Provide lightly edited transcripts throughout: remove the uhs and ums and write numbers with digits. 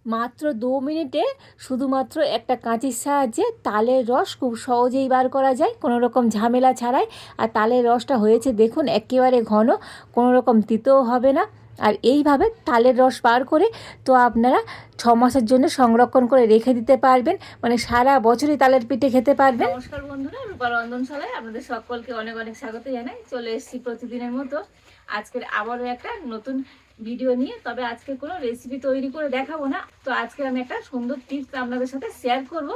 মাত্র 2 মিনিটে শুধুমাত্র একটা কাঁচির সাহায্যে তালের রস খুব সহজেই বার করা যায়, কোনো রকম ঝামেলা ছাড়াই। আর তালের রসটা হয়েছে দেখুন একেবারে ঘন, কোনো রকম তিতও হবে না। আর এইভাবে তালের রস বার করে তো আপনারা 6 মাসের জন্য সংরক্ষণ করে রেখে দিতে পারবেন, মানে সারা বছরই তালের পিঠে খেতে পারবেন। নমস্কার বন্ধুরা, রূপা রন্ধনশালায় আপনাদের সকলকে অনেক অনেক স্বাগত জানাই। চলে এসেছি প্রতিদিনের মতো আজকের আবারও একটা নতুন ভিডিও নিয়ে। তবে আজকে কোনো রেসিপি তৈরি করে দেখাবো না, তো আজকে আমি একটা সুন্দর টিপস আপনাদের সাথে শেয়ার করব।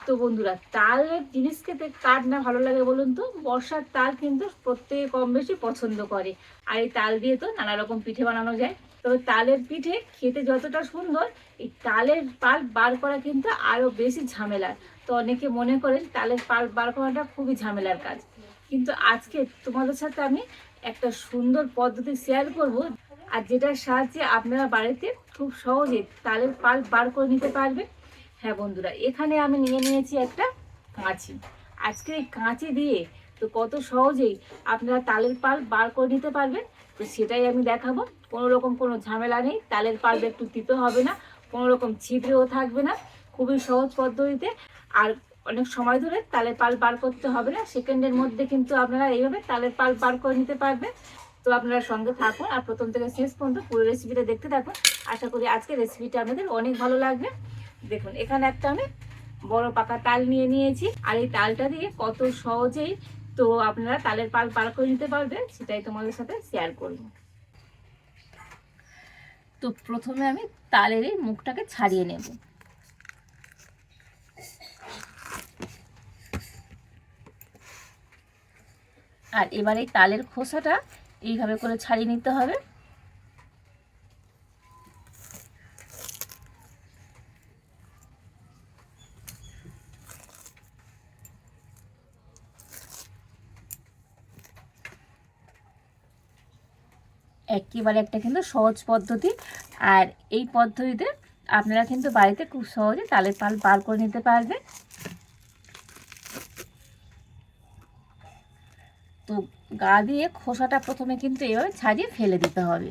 তো বন্ধুরা, তালের জিনিস খেতে কার না ভালো লাগে বলুন তো? বর্ষার তাল কিন্তু প্রত্যেকে কম বেশি পছন্দ করে। আর এই তাল দিয়ে তো নানা রকম পিঠে বানানো যায়। তবে তালের পিঠে খেতে যতটা সুন্দর, এই তালের পাল্প বার করা কিন্তু আরও বেশি ঝামেলার। তো অনেকে মনে করেন তালের পাল্প বার করাটা খুবই ঝামেলার কাজ, কিন্তু আজকে তোমাদের সাথে আমি একটা সুন্দর পদ্ধতি শেয়ার করব, আর যেটার সাহায্যে আপনারা বাড়িতে খুব সহজে তালের পাল্প বার করে নিতে পারবেন। হ্যাঁ বন্ধুরা, এখানে আমি নিয়ে নিয়েছি একটা কাঁচি। আজকে এই কাঁচি দিয়ে তো কত সহজেই আপনারা তালের পাল্প বার করে নিতে পারবেন, তো সেটাই আমি দেখাবো। কোনো রকম কোনো ঝামেলা নেই, তালের পাল্প একটু তিতো হবে না, কোনো রকম ছিদ্রেও থাকবে না, খুবই সহজ পদ্ধতিতে। আর অনেক সময় ধরে তালের পাল্প বার করতে হবে না, সেকেন্ডের মধ্যে কিন্তু আপনারা এইভাবে তালের পাল্প বার করে নিতে পারবেন। তো আপনারা সঙ্গে থাকুন আর প্রথম থেকে শেষ পর্যন্ত পুরো রেসিপিটা দেখতে থাকুন। আশা করি আজকে রেসিপিটা আপনাদের অনেক ভালো লাগবে। দেখুন এখানে একটা আমি বড় পাকা তাল নিয়ে নিয়েছি, আর এই তালটা দিয়ে কত সহজেই তো আপনারা তালের পাল্প বার করে নিতে পারবেন, সেটাই তোমাদের সাথে শেয়ার করব। তো প্রথমে আমি তালের এই মুখটাকে ছাড়িয়ে নেব। আর এবার এই তালের খোসাটা এইভাবে করে ছাড়িয়ে নিতে হবে। একেবারে একটা কিন্তু সহজ পদ্ধতি, আর এই পদ্ধতিতে আপনারা কিন্তু বাড়িতে খুব সহজে তালের পাল্প বার করে নিতে পারবেন। তো গা দিয়ে খোসাটা প্রথমে কিন্তু এভাবে ছাড়িয়ে ফেলে দিতে হবে।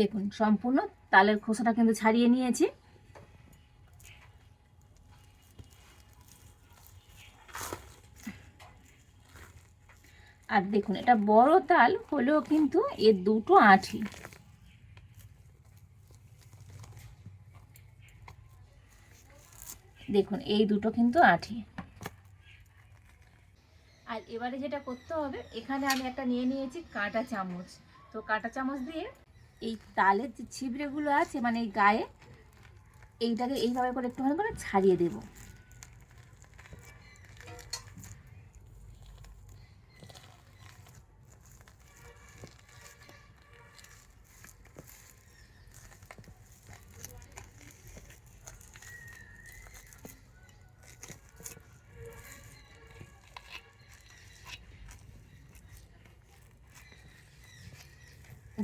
দেখুন সম্পূর্ণ তালের খোসাটা কিন্তু ছাড়িয়ে নিয়েছি। আর দেখুন এটা বড় তাল হলেও কিন্তু এর দুটো আঁঠি। দেখুন এই দুটো কিন্তু আঁঠি। আর এবারে যেটা করতে হবে, এখানে আমি একটা নিয়ে নিয়েছি কাঁটা চামচ। তো কাঁটা চামচ দিয়ে এই তালের যে ছিবড়েগুলো আছে মানে এই গায়ে, এইটাকে এইভাবে করে একটুখানি করে ছাড়িয়ে দেব।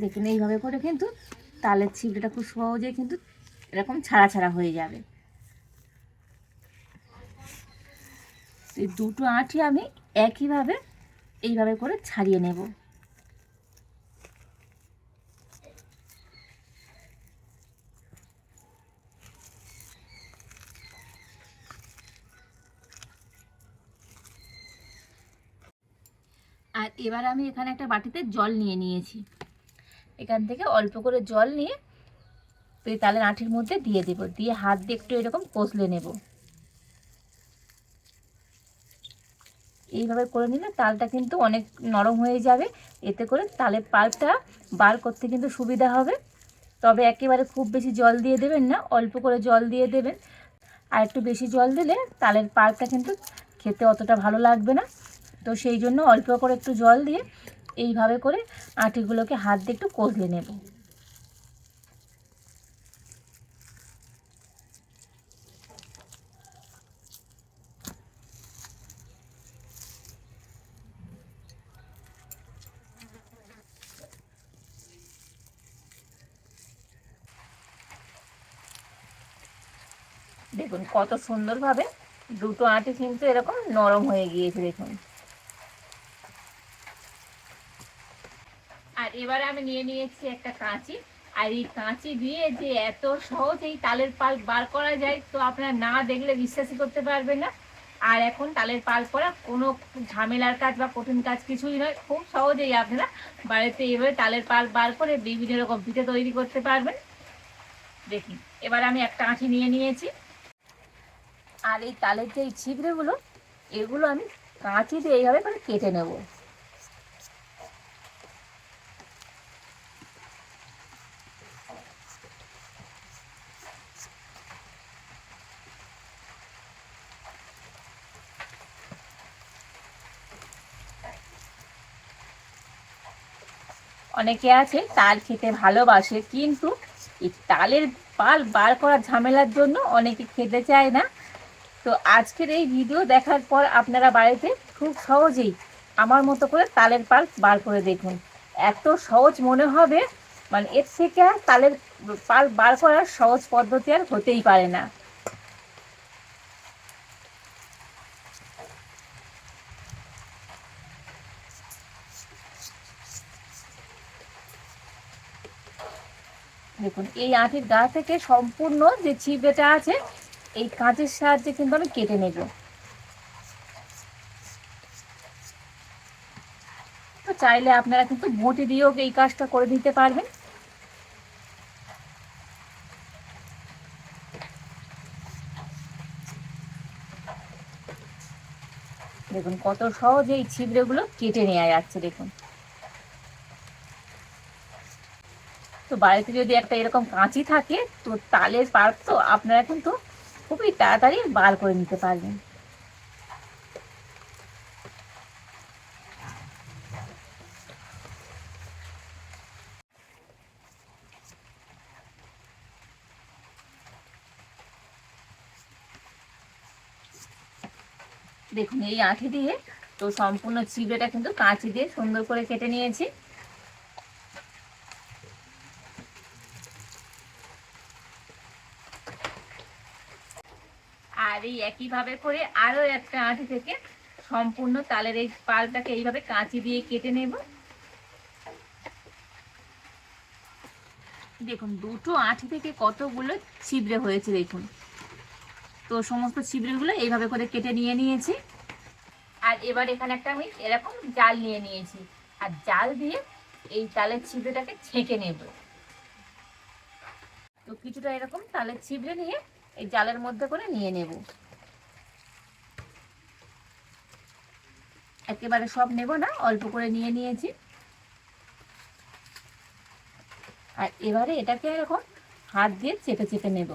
দেখুন এইভাবে করে কিন্তু তালের ছিবড়েটা খুব সহজেই কিন্তু এরকম ছাড়া ছাড়া হয়ে যাবে। এই দুটো আঁঠি আমি একইভাবে এইভাবে করে ছাড়িয়ে নেব। আর এবার আমি এখানে একটা বাটিতে জল নিয়ে নিয়েছি। এখান থেকে অল্প করে জল নিয়ে এই তালের আঁঠির মধ্যে দিয়ে দেব, দিয়ে হাত দিয়ে একটু এরকম কষলে নেব। এইভাবে করে নিলে তালটা কিন্তু অনেক নরম হয়ে যাবে, এতে করে তালের পাল্পটা বার করতে কিন্তু সুবিধা হবে। তবে একেবারে খুব বেশি জল দিয়ে দেবেন না, অল্প করে জল দিয়ে দেবেন। আর একটু বেশি জল দিলে তালের পাল্পটা কিন্তু খেতে অতটা ভালো লাগবে না। তো সেই জন্য অল্প করে একটু জল দিয়ে এইভাবে করে আঁটিগুলোকে হাত দিয়ে একটু কষলে নেব। দেখুন কত সুন্দরভাবে দুটো আঁটি কিন্তু এরকম নরম হয়ে গিয়েছে দেখুন। আর এবারে আমি নিয়ে নিয়েছি একটা কাঁচি। আর এই কাঁচি দিয়ে যে এত সহজ এই তালের পাল্প বার করা যায়, তো আপনারা না দেখলে বিশ্বাসই করতে পারবেন না। আর এখন তালের পাল্প করা কোনো ঝামেলার কাজ বা কঠিন কাজ কিছুই নয়, খুব সহজেই আপনারা বাড়িতে এভাবে তালের পাল্প বার করে বিভিন্ন রকম পিঠে তৈরি করতে পারবেন। দেখি, এবার আমি একটা আঁটি নিয়ে নিয়েছি। আর এই তালের যে এই ছিবড়েগুলো, এগুলো আমি কাঁচি দিয়ে এইভাবে করে কেটে নেব। অনেকে আছে তাল খেতে ভালোবাসে, কিন্তু এই তালের পাল বার করার ঝামেলার জন্য অনেকে খেতে চায় না। তো আজকের এই ভিডিও দেখার পর আপনারা বাড়িতে খুব সহজেই আমার মতো করে তালের পাল বার করে দেখুন। এত সহজ মনে হবে, মানে এর থেকে আর তালের পাল বার করার সহজ পদ্ধতি আর হতেই পারে না। দেখুন এই আঁটির গা থেকে সম্পূর্ণ যে ছিবড়েটা আছে, এই কাঁচের সাহায্যে কিন্তু আমি কেটে নেব। তো চাইলে আপনারা কিন্তু বঁটি দিয়েও এই কাজটা করে দিতে পারবেন। দেখুন কত সহজে এই ছিবড়েগুলো কেটে নেওয়া যাচ্ছে দেখুন। তো বাড়িতে যদি একটা এরকম কাঁচি থাকে, তো তালের পাল্প তো আপনারা কিন্তু খুবই তাড়াতাড়ি বার করে নিতে পারবেন। দেখুন এই আঁটি দিয়ে তো সম্পূর্ণ চিবড়েটা কিন্তু কাঁচি দিয়ে সুন্দর করে কেটে নিয়েছি। আর এই একইভাবে করে আরো একটা আঁটি থেকে সম্পূর্ণ তালের এই পালটাকে এইভাবে কাঁচি দিয়ে কেটে নেব। দেখুন দুটো আঁটি থেকে কতগুলো ছিবড়ে হয়েছে দেখুন। তো সমস্ত ছিবড়েগুলো এইভাবে করে কেটে নিয়ে নিয়েছি। আর এবার এখানে একটা আমি এরকম জাল নিয়ে নিয়েছি, আর জাল দিয়ে এই তালের ছিবড়েটাকে ছেঁকে নেব। তো কিছুটা এরকম তালের ছিবড়ে নিয়ে এই জালের মধ্যে করে নিয়ে নেব। একেবারে সব নেব না, অল্প করে নিয়ে নিয়েছি। আর এবারে এটাকে এরকম হাত দিয়ে চেপে চেপে নেব।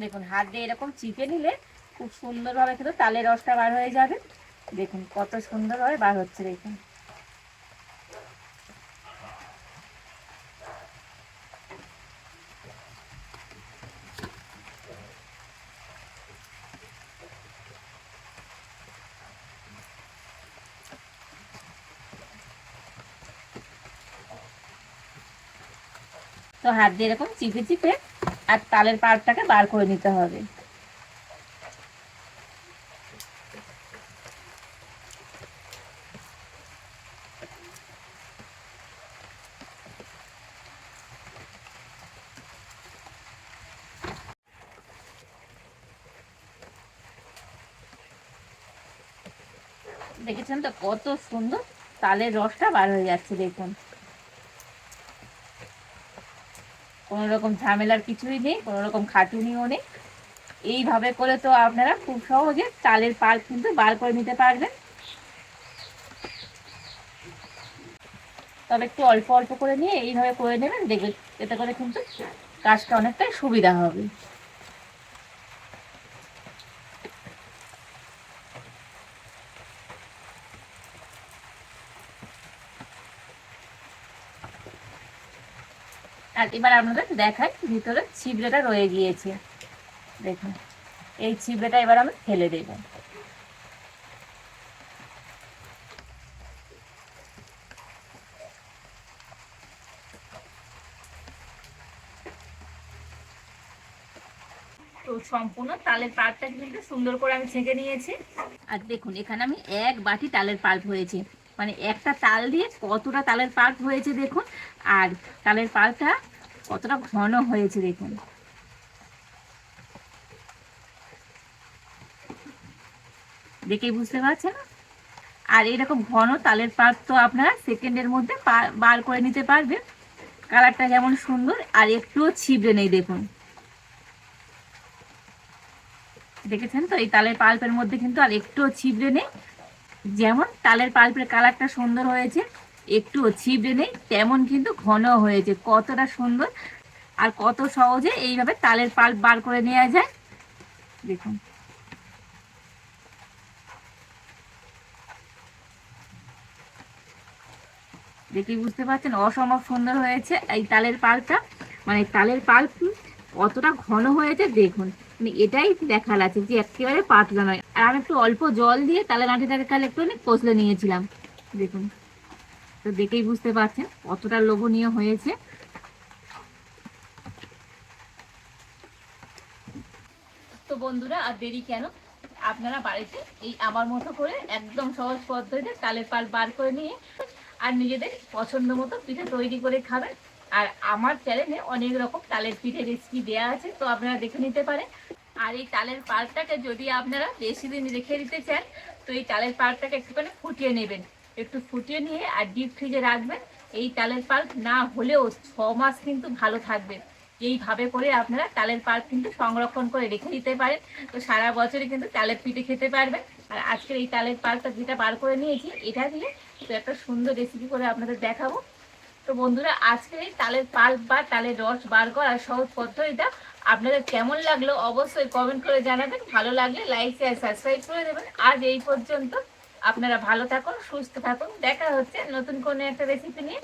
দেখুন হাত দিয়ে এরকম চিপে নিলে খুব সুন্দরভাবে কিন্তু তালের রসটা বার হয়ে যাবে। দেখুন কত সুন্দরভাবে বার হচ্ছে দেখুন। তো হাত দিয়ে এরকম চিপে চিপে আর তালের পাল্পটাকে বার করে নিতে হবে। দেখেছেন তো কত সুন্দর তালের রসটা বার হয়ে যাচ্ছে দেখুন। কোনো রকম ঝামেলার কিছুই নেই, কোনো রকম খাটুনিও নেই। এইভাবে করে তো আপনারা খুব সহজে তালের পাল্প কিন্তু বার করে নিতে পারবেন। তবে একটু অল্প অল্প করে নিয়ে এইভাবে করে নেবেন, দেখবেন এতে করে কিন্তু কাজটা অনেকটাই সুবিধা হবে। আর এবার আপনাদের দেখাই ভিতরে ছিবড়েটা রয়ে গিয়েছে দেখুন। এই ছিবড়েটা এবার আমি ফেলে দেব। সম্পূর্ণ তালের পাল্পটাকে কিন্তু সুন্দর করে আমি ছেঁকে নিয়েছি। আর দেখুন এখানে আমি 1 বাটি তালের পাল্প হয়েছে, মানে একটা তাল দিয়ে কতটা তালের পাল্প হয়েছে দেখুন। আর তালের পাল্পটা কতটা ঘন হয়েছে দেখুন। দেখেই বুঝতে পারছেন। আর এরকম ঘন তালের পাল্প তো আপনারা সেকেন্ডের মধ্যে বার করে নিতে পারবেন। কালারটা যেমন সুন্দর আর একটুও ছিবড়ে নেই দেখুন। দেখেছেন তো, এই তালের পাল্পের মধ্যে কিন্তু আর একটুও ছিবড়ে নেই। যেমন তালের পাল্পের কালারটা সুন্দর হয়েছে, একটুও ছিবড়ে নেই, তেমন কিন্তু ঘন হয়েছে। কতটা সুন্দর আর কত সহজে এইভাবে তালের পাল্প বার করে নেওয়া যায় দেখুন। দেখি বুঝতে পারছেন অসম্ভব সুন্দর হয়েছে এই তালের পাল্পটা। মানে তালের পাল্প কতটা ঘন হয়েছে দেখুন, মানে এটাই দেখার আছে যে একেবারে পাতলা নয়। আর আমি একটু অল্প জল দিয়ে তালের আঁটিটাকে কাল একটু কষলে নিয়েছিলাম দেখুন। তো দেখেই বুঝতে পারছেন কতটা লোভনীয় হয়েছে। তো বন্ধুরা আর দেরি কেন, আপনারা বাড়িতে এই আমার মতো করে একদম সহজ পদ্ধতিতে তালের পাল্প বার করে নিয়ে আর নিজেদের পছন্দ মতো পিঠে তৈরি করে খাবেন। আর আমার চ্যানেলে অনেক রকম তালের পিঠে রেসিপি দেওয়া আছে, তো আপনারা দেখে নিতে পারেন। আর এই তালের পাল্পটাকে যদি আপনারা বেশি দিন রেখে দিতে চান, তো এই তালের পাল্পটাকে একটুখানি ফুটিয়ে নেবেন, একটু ফুটিয়ে নিয়ে আর ডিপ ফ্রিজে রাখবেন। এই তালের পাল্প না হলেও 6 মাস কিন্তু ভালো থাকবে। এইভাবে করে আপনারা তালের পাল্প কিন্তু সংরক্ষণ করে রেখে দিতে পারেন, তো সারা বছরই কিন্তু তালের পিঠে খেতে পারবেন। আর আজকের এই তালের পাল্পটা যেটা বার করে নিয়েছি এটা দিয়ে তো একটা সুন্দর রেসিপি করে আপনাদের দেখাবো। তো বন্ধুরা আজকের এই তালের পাল্প বা তালের রস বার করার সহজ পদ্ধতিটা আপনাদের কেমন লাগলো অবশ্যই কমেন্ট করে জানাবেন। ভালো লাগলে লাইক শেয়ার সাবস্ক্রাইব করে দেবেন। আজ এই পর্যন্ত, আপনারা ভালো থাকুন, সুস্থ থাকুন, দেখা হচ্ছে নতুন কোনো একটা রেসিপি নিয়ে।